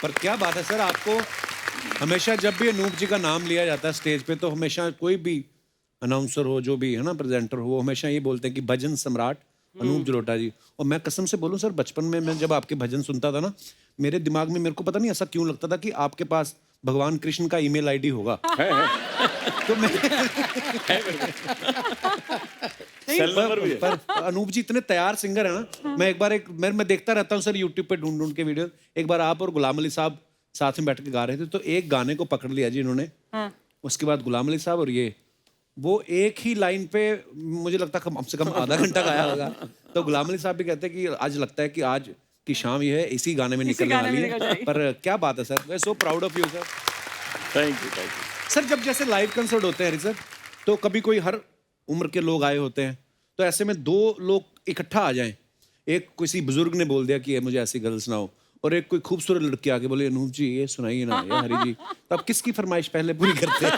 पर क्या बात है सर, आपको हमेशा जब भी अनूप जी का नाम लिया जाता है स्टेज पे, तो हमेशा कोई भी अनाउंसर हो, जो भी है ना प्रेजेंटर हो, वो हमेशा ये बोलते हैं कि भजन सम्राट अनूप जलोटा जी। और मैं कसम से बोलूं सर, बचपन में मैं जब आपके भजन सुनता था ना, मेरे दिमाग में, मेरे को पता नहीं ऐसा क्यों लगता था कि आपके पास भगवान कृष्ण का ईमेल आईडी होगा। तो मैं सेल नंबर भी है। पर अनूप जी इतने तैयार सिंगर है ना। मैं एक बार मैं देखता रहता हूँ सर यूट्यूब पे ढूंढ ढूंढ के वीडियो। एक बार आप और गुलाम अली साहब साथ में बैठ के गा रहे थे, तो एक गाने को पकड़ लिया जी इन्होंने। उसके बाद गुलाम अली साहब और ये, वो एक ही लाइन पे मुझे लगता कम से कम आधा घंटा गाया होगा। तो गुलाम अली साहब भी कहते हैं कि आज लगता है कि आज की शाम ये है, इसी गाने में निकलने गाने वाली में निकल है। जाएगी। पर क्या बात है sir, way so proud of you sir. Thank you. Sir जब जैसे लाइव कंसर्ट होते हैं हरी सर, तो कभी कोई हर उम्र के लोग आए होते हैं, तो ऐसे में दो लोग इकट्ठा आ जाएं, एक किसी बुजुर्ग ने बोल दिया कि मुझे ऐसी गजल सुनाओ, और एक कोई खूबसूरत लड़की आके बोले अनूप जी ये सुनाइए ना ये हरी जी, तो आप किसकी फरमाइश पहले पूरी करते हैं?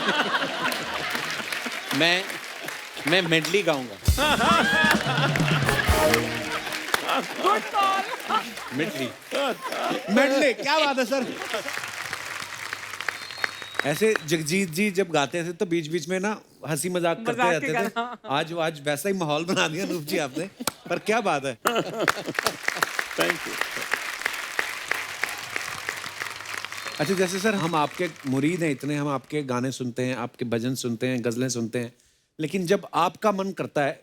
मैं मेडली गाऊंगा। मेडली मेडले, क्या बात है सर। ऐसे जगजीत जी जब गाते थे तो बीच बीच में ना हंसी मजाक करते मजाक के रहते थे। आज वैसा ही माहौल बना दिया अनूप जी आपने। पर क्या बात है। Thank you. अच्छा जैसे सर हम आपके मुरीद हैं इतने, हम आपके गाने सुनते हैं, आपके भजन सुनते हैं, गजलें सुनते हैं, लेकिन जब आपका मन करता है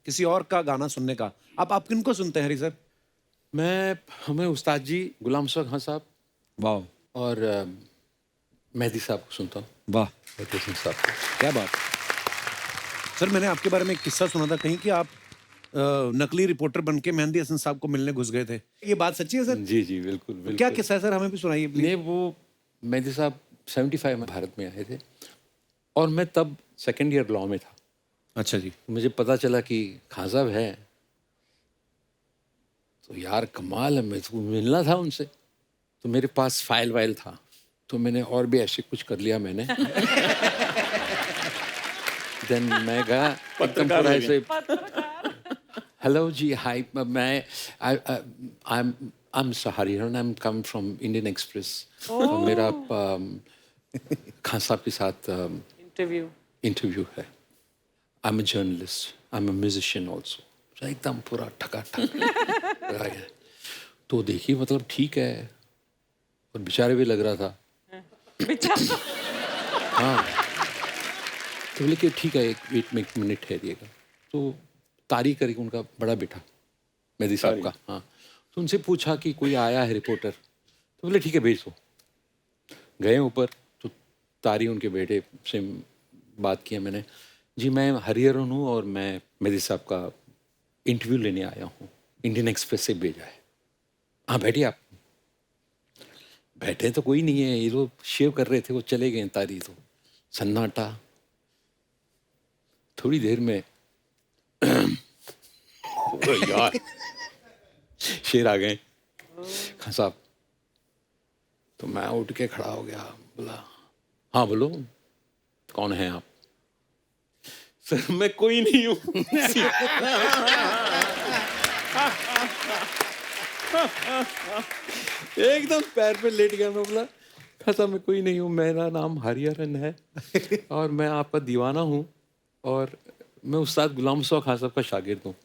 किसी और का गाना सुनने का, आप किनको सुनते हैं हरी सर? हमें उस्ताद जी गुलाम अशफाक खान साहब वाह और मेहदी साहब को सुनता हूँ। वाह, मेहदी हसन साहब को। क्या बात। सर मैंने आपके बारे में एक किस्सा सुना था कहीं कि आप नकली रिपोर्टर बन के मेहदी हसन साहब को मिलने घुस गए थे, ये बात सच्ची है सर? जी जी बिल्कुल बिल्कुल। क्या किस्सा है सर, हमें भी सुनाइए प्लीज। नहीं, वो मेहदी साहब 75 में भारत में आए थे और मैं तब सेकेंड ईयर लॉ में था। अच्छा जी। मुझे पता चला कि खान साहब है, तो यार कमाल है, मैं तो मिलना था उनसे। तो मेरे पास फाइल वाइल था, तो मैंने और भी ऐसे कुछ कर लिया मैंने। देन मैं गया एकदम पूरा ऐसे, हेलो जी हाय, मैं I am Sahari, I am come from Indian Express. तो मेरा खान साहब के साथ इंटरव्यू है। I am a journalist, I am a musician also. एकदम पूरा ठकाठक लगा गया। तो देखिए मतलब ठीक है, और बेचारे भी लग रहा था। हाँ, तो बोले कि ठीक है, एक मिनट ठहरिएगा। तो तारीख करके उनका बड़ा बेटा मेहदी साहब का, हाँ, तो उनसे पूछा कि कोई आया है रिपोर्टर, तो बोले ठीक है भेज दो। गए ऊपर, तो तारी उनके बेटे से बात किया मैंने, जी मैं हरिहरन हूँ और मैं मेहदी साहब का इंटरव्यू लेने आया हूँ, इंडियन एक्सप्रेस से भेजा है। हाँ बैठिए आप। बैठे तो कोई नहीं है, ये लोग शेव कर रहे थे, वो चले गए। तारी तो सन्नाटा। थोड़ी देर में ओ यार, शेर आ गए। खान साहब, तो मैं उठ के खड़ा हो गया, बोला हाँ बोलो, कौन है आप? सर मैं कोई नहीं हूँ। एकदम पैर पे लेट गया। मैं बोला खान साहब मैं कोई नहीं हूँ, मेरा नाम हरिहरन है और मैं आपका दीवाना हूँ और मैं उस्ताद गुलाम मुस्तफा खान साहब का शागिर्द हूँ।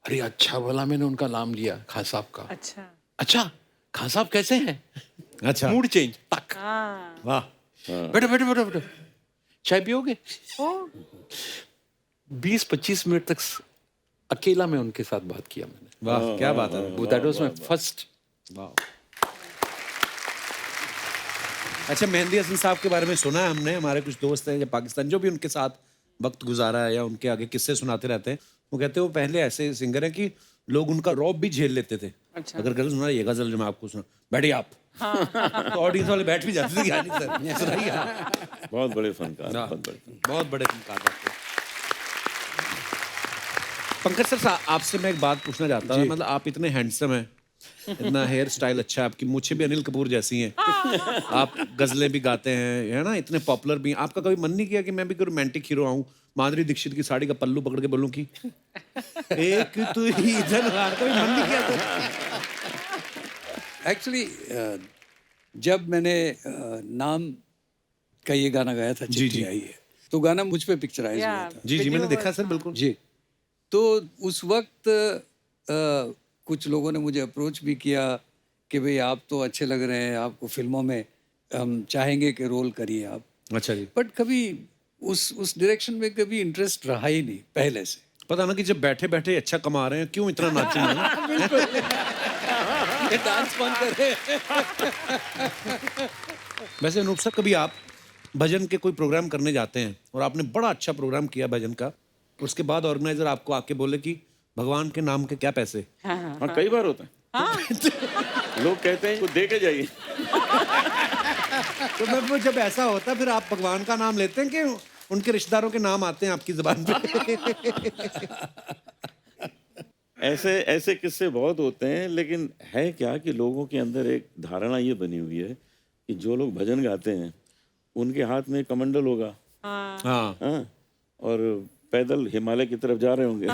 अरे अच्छा, बोला मैंने उनका नाम लिया खान साहब का। अच्छा अच्छा खान साहब कैसे हैं? अच्छा, मूड चेंज तक। वाह, बैठो बैठो बैठो बैठो, चाय पियोगे? 20-25 मिनट तक अकेला मैं उनके साथ बात किया मैंने। वाह, क्या बात है। That was my first. अच्छा, मेहंदी हसन साहब के बारे में सुना है हमने, हमारे कुछ दोस्त हैं या पाकिस्तान जो भी उनके साथ वक्त गुजारा है या उनके आगे किस्से सुनाते रहते हैं, वो कहते हैं वो पहले ऐसे सिंगर हैं कि लोग उनका रौब भी झेल लेते थे। अच्छा। अगर गजल सुना, ये गजल जो मैं आपको सुना, बैठिए आप, तो ऑडियंस वाले बैठ भी जाते थे कि हाँ जी सर सुनाइए आप। बहुत बड़े फनकार, बहुत बड़े फनकार थे। पंकज सर, आपसे मैं एक बात पूछना चाहता हूँ, मतलब आप इतने हैंडसम हैं, इतना हेयर स्टाइल अच्छा है, आपकी मूछें भी अनिल कपूर जैसी हैं, आप गजलें भी गाते हैं, है ना, इतने पॉपुलर भी हैं। आपका कभी मन नहीं किया कि मैं भी कोई रोमांटिक हीरो आऊं, माधुरी दीक्षित की साड़ी का पल्लू पकड़ के बोलूं कि एक तू ही जनवार? कभी मन नहीं किया? तो एक्चुअली जब मैंने नाम का ये गाना गाया था, चिट्ठी आई है, तो गाना मुझ पे पिक्चराइज हुआ था। जी मैंने देखा सर, बिल्कुल जी। तो उस वक्त कुछ लोगों ने मुझे अप्रोच भी किया कि भाई आप तो अच्छे लग रहे हैं, आपको फिल्मों में हम चाहेंगे कि रोल करिए आप। अच्छा जी। बट कभी उस डायरेक्शन में कभी इंटरेस्ट रहा ही नहीं पहले से। पता ना कि जब बैठे बैठे अच्छा कमा रहे हैं, क्यों इतना नाचेंगे? ये डांस बंद करे। वैसे अनूप सर, कभी आप भजन के कोई प्रोग्राम करने जाते हैं और आपने बड़ा अच्छा प्रोग्राम किया भजन का, उसके बाद ऑर्गेनाइजर आपको आके बोले कि भगवान के नाम के क्या पैसे? हाँ, कई बार होता है। लोग कहते हैं को दे के जाइए। तो मैं वो जब ऐसा होता है, फिर आप भगवान का नाम लेते हैं कि उनके रिश्तेदारों के नाम आते हैं आपकी जुबान पे? ऐसे किस्से बहुत होते हैं, लेकिन है क्या कि लोगों के अंदर एक धारणा ये बनी हुई है कि जो लोग भजन गाते हैं उनके हाथ में कमंडल होगा। हाँ। हाँ, और पैदल हिमालय की तरफ जा रहे होंगे।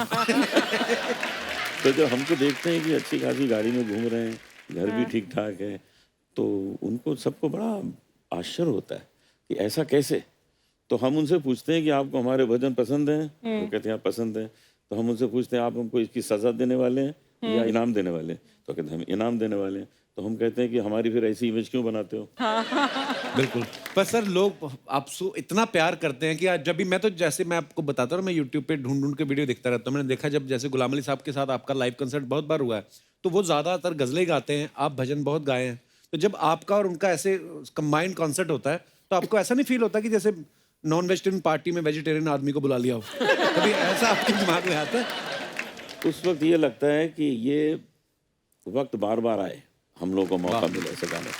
तो जब हमको देखते हैं कि अच्छी खासी गाड़ी में घूम रहे हैं, घर भी ठीक ठाक है, तो उनको सबको बड़ा आश्चर्य होता है कि ऐसा कैसे। तो हम उनसे पूछते हैं कि आपको हमारे भजन पसंद हैं? वो कहते हैं आप पसंद हैं। तो हम उनसे पूछते हैं आप हमको इसकी सजा देने वाले हैं या इनाम देने वाले हैं? तो कहते हैं हम इनाम देने वाले हैं। तो हम कहते हैं कि हमारी फिर ऐसी इमेज क्यों बनाते हो? बिल्कुल। पर सर, लोग आपसे इतना प्यार करते हैं कि आज जब भी मैं, तो जैसे मैं आपको बताता हूँ, मैं यूट्यूब पे ढूंढ के वीडियो देखता रहता हूँ। मैंने देखा जब जैसे गुलाम अली साहब के साथ आपका लाइव कंसर्ट बहुत बार हुआ है, तो वो ज़्यादातर गज़लें गाते हैं, आप भजन बहुत गाए हैं। तो जब आपका और उनका ऐसे कंबाइंड कॉन्सर्ट होता है, तो आपको ऐसा नहीं फील होता कि जैसे नॉन वेजिटेरियन पार्टी में वेजिटेरियन आदमी को बुला लिया हो? कभी ऐसा आपके दिमाग में आता है? उस वक्त ये लगता है कि ये वक्त बार बार आए, हम लोगों को मौका मिले ऐसे गाने।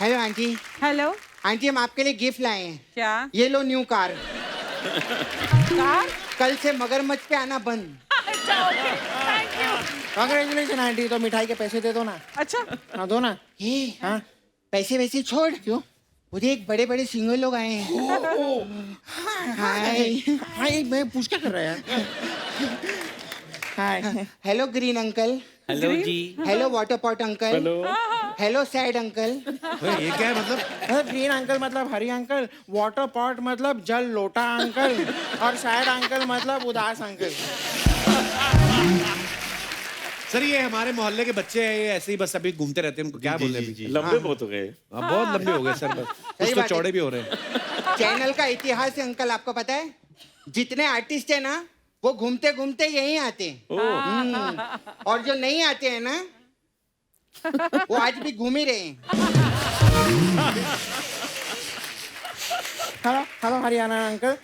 Hello aunty. हेलो, आंटी, हम आपके लिए गिफ्ट लाए हैं। क्या ये लो न्यू कार। कार? कल से मगरमच्छ पे आना बंद। अच्छा, okay, thank you. Congratulation aunty. तो मिठाई के पैसे दे दो ना। अच्छा, हाँ दो ना। हाँ, पैसे वैसे छोड़। क्यों? मुझे एक बड़े बड़े सिंगर लोग आए हैं। हाय हाय, मैं पूछ क्या कर रहा है? Hi, hello green uncle. Hello ji. Hello water pot uncle. Hello. Hello sad uncle. ये क्या है मतलब? ग्रीन अंकल मतलब हरी अंकल, वाटर पॉट मतलब जल लोटा अंकल, और सैड अंकल मतलब उदास अंकल। सर, ये हमारे मोहल्ले के बच्चे हैं, ये ऐसे ही बस अभी घूमते रहते हैं, उनको क्या बोले अभी? लंबे बहुत हो गए। हाँ, बहुत लंबे हो गए सर, बस कुछ तो बात है। चौड़े भी हो रहे हैं। चैनल का इतिहास है अंकल, आपको पता है? जितने आर्टिस्ट है ना, वो घूमते घूमते यहीं आते हैं। और जो नहीं आते हैं ना, वो आज भी घूम ही रहे हैं। Hello Haryana uncle.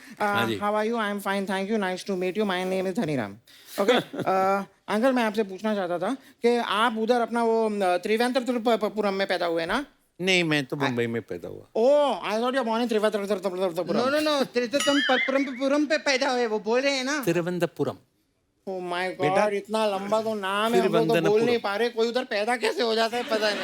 How are you? I am fine, thank you, nice to meet you, my name is Haniram. Okay, uncle मैं आपसे पूछना चाहता था कि आप उधर अपना वो त्रिवेंद्रपुरम में पैदा हुए ना? नहीं, मैं तो मुंबई में पैदा हुआ। Oh, I thought you born in Trivendrapuram. No no no, Trivendrapuram पे पैदा हुए, वो बोल रहे हैं ना। तिरुवनंतपुरम। ओह माय गॉड, इतना लंबा तो नाम है, हम लोग तो बोल नहीं पा रहे। कोई उधर पैदा कैसे हो जाता है पता नहीं।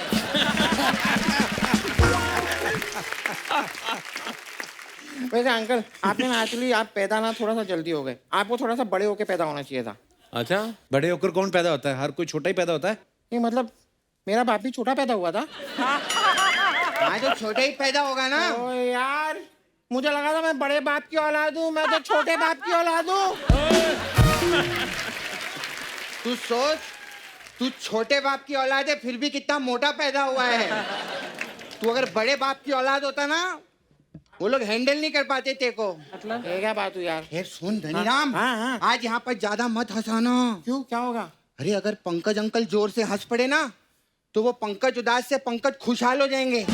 वैसे अंकल, आपने ना एक्चुअली आप पैदा ना थोड़ा सा जल्दी हो गए, आपको थोड़ा सा बड़े होके पैदा होना चाहिए था। अच्छा, बड़े होकर कौन पैदा होता है? हर कोई छोटा ही पैदा होता है। नहीं मतलब मेरा बाप भी छोटा पैदा हुआ था। हाँ तो छोटे ही पैदा होगा ना। ओ यार, मुझे लगा था मैं बड़े बाप की औलाद हूँ, मैं तो छोटे बाप की औलाद हूँ। तू सोच, तू छोटे बाप की औलाद है फिर भी कितना मोटा पैदा हुआ है। तू अगर बड़े बाप की औलाद होता ना, वो लोग हैंडल नहीं कर पाते तेरे को। मतलब ये क्या बात हुई यार? यार सुन धनीराम, हाँ। आज यहाँ पर ज्यादा मत हंसाना। क्यों, क्या होगा? अरे अगर पंकज अंकल जोर से हंस पड़े ना, तो वो पंकज उदास से पंकज खुशहाल हो जाएंगे।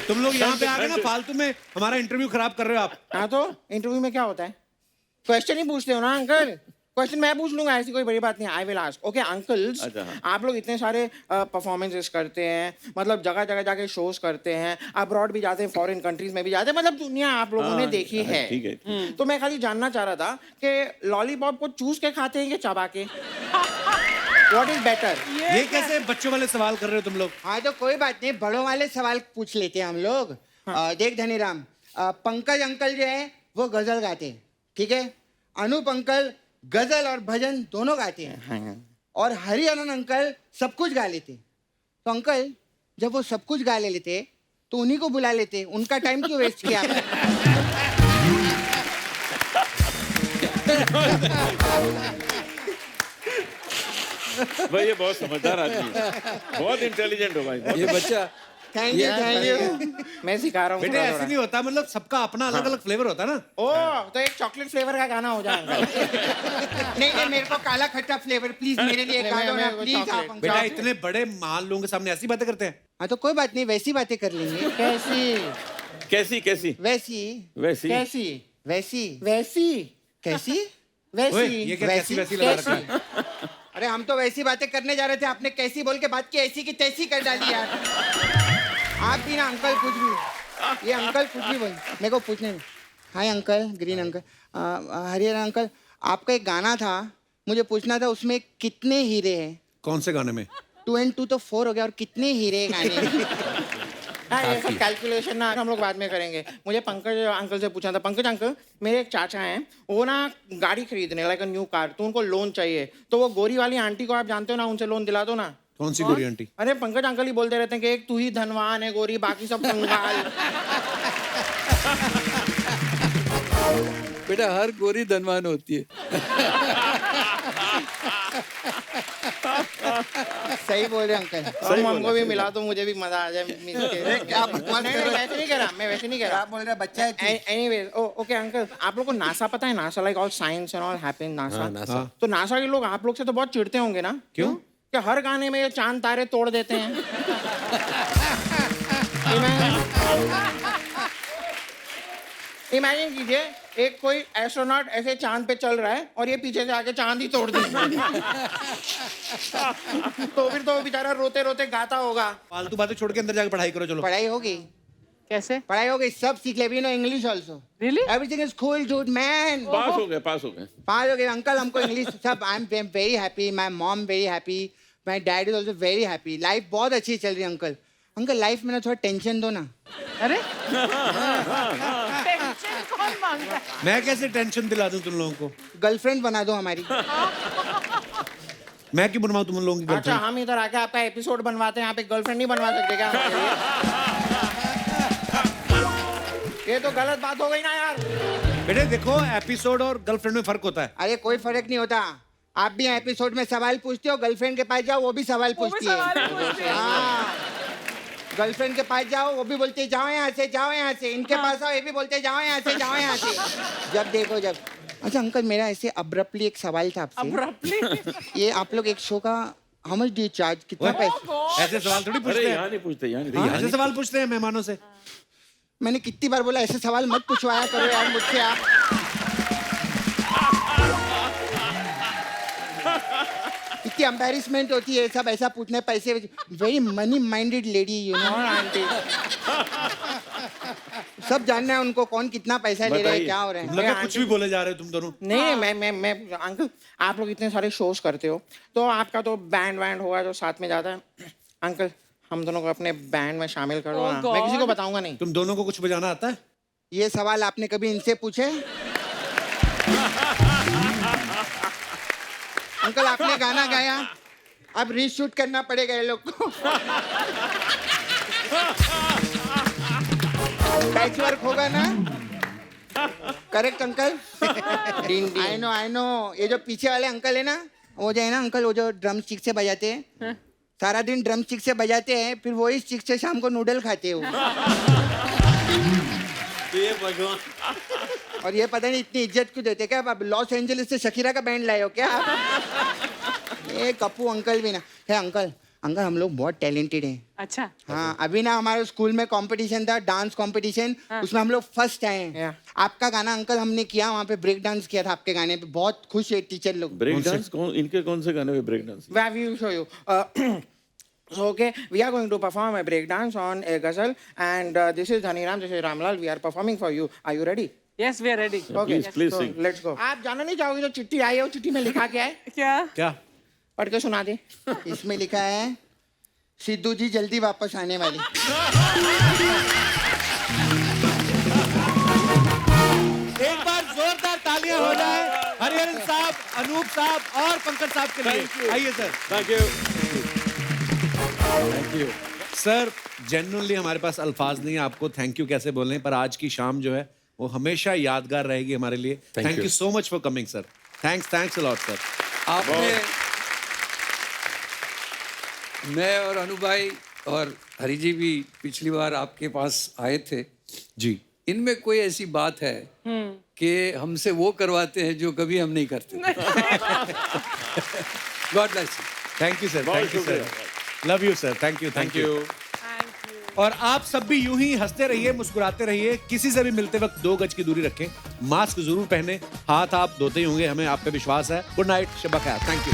तुम लोग यहाँ पे आ गए ना फालतू में हमारा इंटरव्यू खराब कर रहे हो आप। हाँ तो इंटरव्यू में क्या होता है? क्वेश्चन ही पूछते हो ना अंकल। क्वेश्चन मैं पूछ लूंगा, ऐसी कोई बड़ी बात नहीं। I will ask. Okay uncles, आप लोग इतने सारे परफॉर्मेंसेस करते हैं, मतलब जगह जगह जाके शोज करते हैं, अब्रॉड भी जाते हैं, फॉरेन कंट्रीज में भी जाते हैं, मतलब दुनिया आप लोगों ने देखी है। ठीक है। तो मैं खाली जानना चाह रहा था कि लॉलीपॉप को चूस के खाते हैं कि चबा के? What is better? ये कैसे बच्चों वाले सवाल कर रहे हो तुम लोग? हाँ तो कोई बात नहीं, बड़ों वाले सवाल पूछ लेते हैं हम लोग। देख धनीराम, पंकज अंकल जो है वो गजल गाते हैं, ठीक है। अनूप अंकल गजल और भजन दोनों गाते हैं, और हरिहरन अंकल सब कुछ गा लेते। तो अंकल जब वो सब कुछ गा लेते तो उन्हीं को बुला लेते, उनका टाइम क्यों वेस्ट किया आपने? भाई ये बहुत समझदार आदमी है, बहुत इंटेलिजेंट हो भाई। ये बच्चा थैंक यू। मैं सिखा रहा हूँ। बेटे ऐसे नहीं होता, मतलब सबका अपना अलग अलग फ्लेवर होता है ना। ओह, तो एक चॉकलेट फ्लेवर का गाना हो जाएगा। नहीं नहीं, मेरे को काला खट्टा फ्लेवर प्लीज मेरे लिए गा दो ना प्लीज आप। बेटा इतने बड़े महान लोगों के सामने ऐसी बातें करते हैं। हाँ तो कोई बात नहीं, वैसी बातें कर लेंगे। कैसी? कैसी? वैसी वैसी? कैसी? वैसी वैसी? कैसी? ओए, ये क्या कैसी वैसी लगा रखा है? अरे हम तो वैसी बातें करने जा रहे थे, आपने कैसी बोल के बात की, ऐसी की तैसी कर डाली यार। आप भी ना अंकल कुछ भी, ये अंकल कुछ भी बोल, मेरे को पूछने में। Hi uncle, green uncle, Harihar uncle, आपका एक गाना था, मुझे पूछना था उसमें कितने हीरे हैं? कौन से गाने में? 2 and 2 तो 4 हो गया, और कितने हीरे गाने हैं? हाँ, ये सब कैलकुलेशन ना हम लोग बाद में करेंगे। मुझे पंकज अंकल से पूछना था। पंकज अंकल, मेरे एक चाचा हैं, वो ना गाड़ी खरीदने, लाइक अ न्यू कार, तो उनको लोन चाहिए। तो वो गोरी वाली आंटी को आप जानते हो ना, उनसे लोन दिला दो ना। कौन सी गोरी आंटी? अरे पंकज अंकल ही बोलते रहते हैं कि एक तू ही धनवान है गोरी, बाकी सब कंगाल। बेटा हर गोरी धनवान होती है। सही बोल रहे अंकल। सही हमको भी मिला तो मुझे भी मजा आ जाए। क्या बकवास नहीं, कर रहे हो? वैसे नहीं कह रहा, मैं वैसे नहीं कह रहा। आप बोल रहे बच्चा है। एनीवेज, ओके अंकल, आप लोग को नासा पता है? NASA like all science and all happen NASA. NASA. तो नासा के लोग आप लोग से तो बहुत चिढ़ते होंगे ना? क्यों? कि हर गाने में ये चांद तारे तोड़ देते हैं। इमेजिन कीजिए, एक कोई एस्ट्रोनॉट ऐसे चांद पे चल रहा है और ये पीछे से आके चांद ही तोड़ दे। तो फिर तो वो बेचारा रोते रोते गाता होगा। फालतू बातें छोड़ के अंदर जाके पढ़ाई करो। चलो पढ़ाई होगी, कैसे? पढ़ाई होगी, सब सीख ले। We know English also. Really? Everything is cool dude man. Pass हो गए, पास हो गए। पास हो गए अंकल, हमको इंग्लिश सब। I am very happy, my mom very happy, my dad is also very happy. Life बहुत अच्छी चल रही है अंकल। अंकल लाइफ में ना थोड़ा टेंशन दो ना। अरे टेंशन कौन मांगता है? मैं कैसे टेंशन दिला दूं तुम लोगों को? गर्लफ्रेंड बना दो हमारी। मैं क्यों बनवाऊं तुम लोगों की अच्छा, गर्लफ्रेंड? हम इधर आके आपका एपिसोड बनवाते हैं, आप एक गर्लफ्रेंड नहीं बनवा सकते क्या हमारे लिए? ये तो गलत बात हो गई ना यार। बेटे देखो, एपिसोड और गर्लफ्रेंड में फर्क होता है। अरे कोई फर्क नहीं होता। आप भी एपिसोड में सवाल पूछते हो, गर्लफ्रेंड के पास जाओ वो भी सवाल पूछती है। हाँ, गर्लफ्रेंड के पास जाओ वो भी बोलते जाओ यहाँ से, जाओ यहाँ से। इनके पास आओ ये भी बोलते जाओ यहाँ से, जाओ यहाँ से। जब देखो जब। अच्छा अंकल, मेरा ऐसे अब्रप्टली एक सवाल था आपसे। Abruptly? ये आप लोग एक शो का how much do you charge, कितना पैसे? ऐसे सवाल थोड़ी अरे पूछते हैं। यहाँ नहीं पूछते, यहाँ नहीं। ऐसे सवाल पूछते हैं मेहमानों से। मैंने कितनी बार बोला ऐसे सवाल मत पूछवाया करो यार मुझसे आप। इतनी एम्बेरसमेंट होती है सब ऐसा पूछने पैसे very money minded lady you know aunty सब जानना है उनको कौन कितना पैसा ले रहा है क्या हो रहा है लगा कुछ भी बोले जा रहे हो तुम दोनों। नहीं मैं अंकल आप लोग इतने सारे शोज करते हो तो आपका तो बैंड वैंड होगा जो साथ में जाता है। अंकल हम दोनों को अपने बैंड में शामिल कर दो Oh ना। God. मैं किसी को बताऊंगा नहीं। तुम दोनों को कुछ बजाना आता है? ये सवाल आपने कभी इनसे पूछे? अंकल आपने गाना गाया अब रीशूट करना पड़ेगा ये लोग को पैच वर्क होगा ना करेक्ट अंकल आई नो ये जो पीछे वाले अंकल है ना वो जो है ना अंकल वो जो ड्रम स्टिक से बजाते हैं सारा दिन ड्रम स्टिक से बजाते हैं फिर वही स्टिक से शाम को नूडल खाते हो ये भगवान और ये पता नहीं इतनी इज्जत क्यों देते क्या आप लॉस एंजलिस से शकीरा का बैंड लाए हो क्या ये कप्पू अंकल भी ना है अंकल हम लोग बहुत टैलेंटेड हैं। अच्छा हाँ अभी ना हमारे स्कूल में कंपटीशन था डांस कंपटीशन उसमें हम लोग फर्स्ट आए हैं। आपका गाना अंकल हमने किया वहाँ पे ब्रेक डांस किया था आपके गाने पे बहुत खुश है टीचर लोग। ब्रेक डांस कौन इनके कौन से गाने पे break dance? Where we will show you. So, okay, we are going to perform a break dance on a ghazal, and this is Dhaniram, this is Ramlal. We are performing for you. Are you ready? Yes we are ready Okay, please so sing. let's go. आप जानना नहीं चाहोगे जो चिट्ठी आई है वो चिट्ठी में लिखा क्या है? क्या क्या? पढ़ के सुना दे। इसमें लिखा है सिद्धू जी जल्दी वापस आने वाली। एक बार जोरदार तालियां हो जाए हरिहरन साहब, अनूप साहब और पंकज साहब के लिए। आइए sir. Thank you sir genuinely हमारे पास अल्फाज नहीं है आपको थैंक यू कैसे बोलने, पर आज की शाम जो है वो हमेशा यादगार रहेगी हमारे लिए। Thank you so much for coming sir. Thanks a lot sir. आपने मैं और अनु भाई और हरी जी भी पिछली बार आपके पास आए थे जी। इनमें कोई ऐसी बात है कि हमसे वो करवाते हैं जो कभी हम नहीं करते। God bless you. Thank you sir. Love you sir. Thank you. और आप सब भी यूं ही हंसते रहिए, मुस्कुराते रहिए, किसी से भी मिलते वक्त 2 गज की दूरी रखें, मास्क जरूर पहने, हाथ आप धोते ही होंगे, हमें आप पे विश्वास है। गुड नाइट, शब ख़ैर। Thank you.